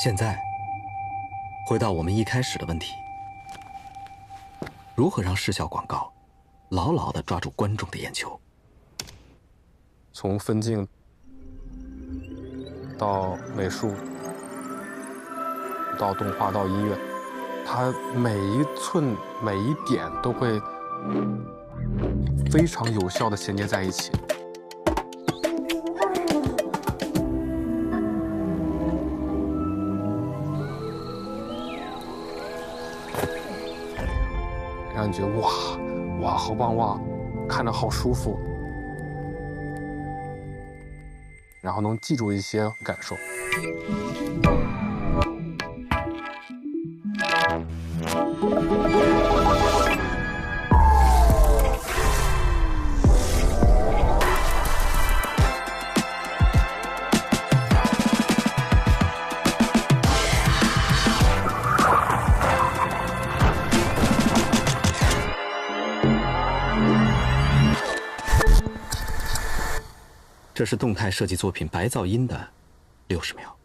現在，回到我們一開始的問題：如何讓視效廣告牢牢地抓住觀眾的眼球？從分鏡到美術，到動畫，到音樂，它每一寸每一點都會非常有效地銜接在一起。让你觉得哇好棒哇，看着好舒服，然后能记住一些感受。这是动态设计作品《白噪音》的60秒。